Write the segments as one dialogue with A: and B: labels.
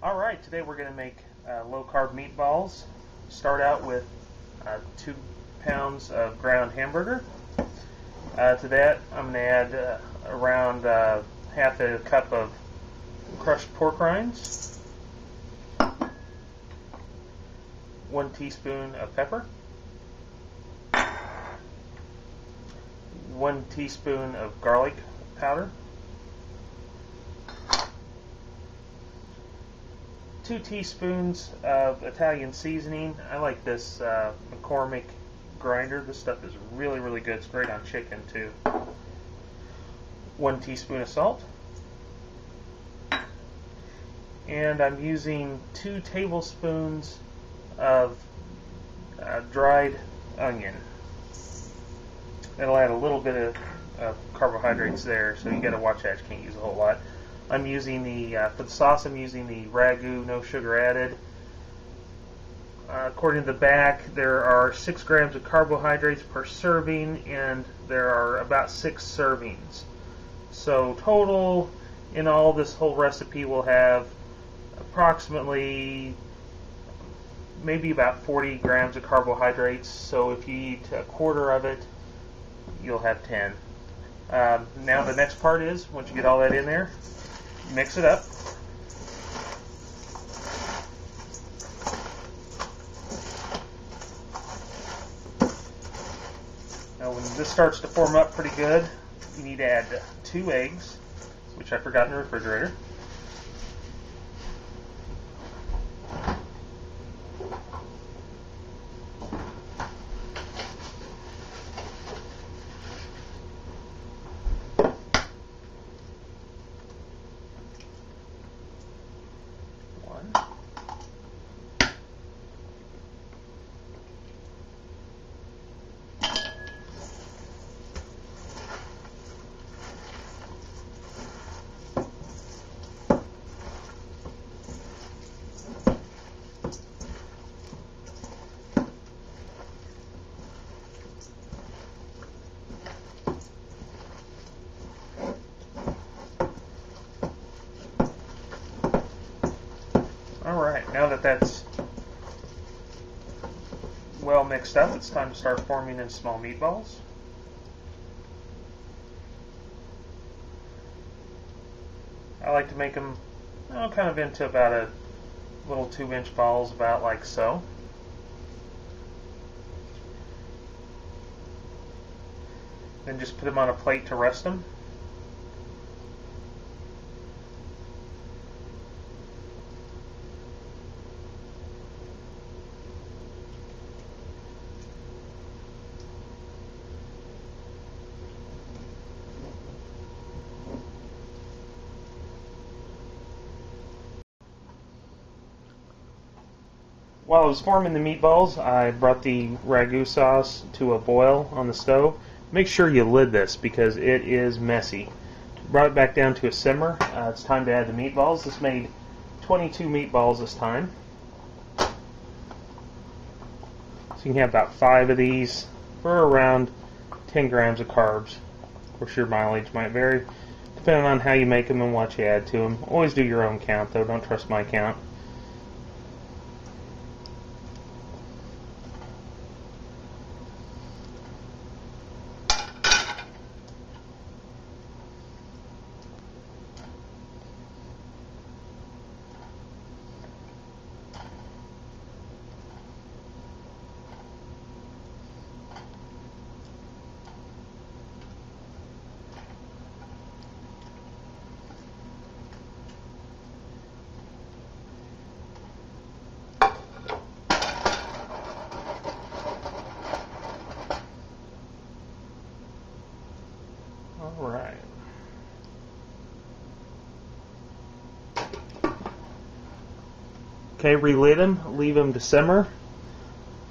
A: Alright, today we're going to make low-carb meatballs. Start out with 2 pounds of ground hamburger. To that I'm going to add around half a cup of crushed pork rinds, 1 teaspoon of pepper, 1 teaspoon of garlic powder, 2 teaspoons of Italian seasoning. I like this McCormick grinder. This stuff is really, really good. It's great on chicken too. 1 teaspoon of salt. And I'm using 2 tablespoons of dried onion. That'll add a little bit of carbohydrates there, so you got to watch that. You can't use a whole lot. I'm using for the sauce, I'm using the Ragu, no sugar added. According to the back, there are 6 grams of carbohydrates per serving, and there are about 6 servings. So total, in all, this whole recipe will have approximately maybe about 40 grams of carbohydrates. So if you eat a quarter of it, you'll have 10. Now the next part is, once you get all that in there, mix it up. Now when this starts to form up pretty good, you need to add 2 eggs, which I forgot in the refrigerator. Alright, now that that's well mixed up, it's time to start forming in small meatballs. I like to make them kind of into about a little 2-inch balls, about like so. Then just put them on a plate to rest them. While I was forming the meatballs, I brought the Ragu sauce to a boil on the stove. Make sure you lid this because it is messy. Brought it back down to a simmer. It's time to add the meatballs. This made 22 meatballs this time. So you can have about 5 of these for around 10 grams of carbs. Of course, your mileage might vary depending on how you make them and what you add to them. Always do your own count though, don't trust my count. Alright. Okay, relid them, leave them to simmer,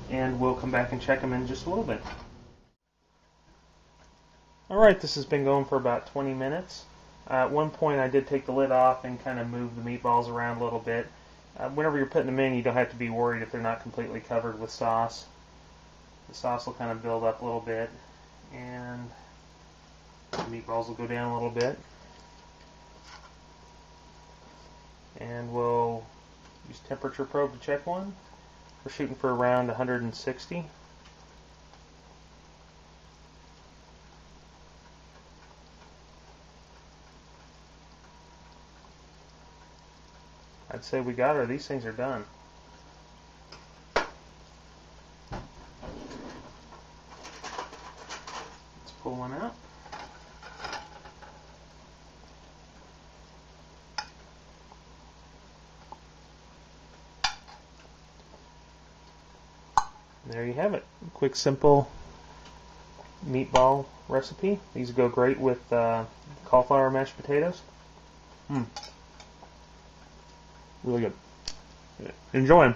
A: and we'll come back and check them in just a little bit. Alright, this has been going for about 20 minutes. At one point I did take the lid off and kind of move the meatballs around a little bit. Whenever you're putting them in, you don't have to be worried if they're not completely covered with sauce. The sauce will kind of build up a little bit, and the meatballs will go down a little bit. And we'll temperature probe to check one. We're shooting for around 160. I'd say we got her. These things are done. Let's pull one out. There you have it. Quick, simple meatball recipe. These go great with cauliflower mashed potatoes. Really good. Enjoy them.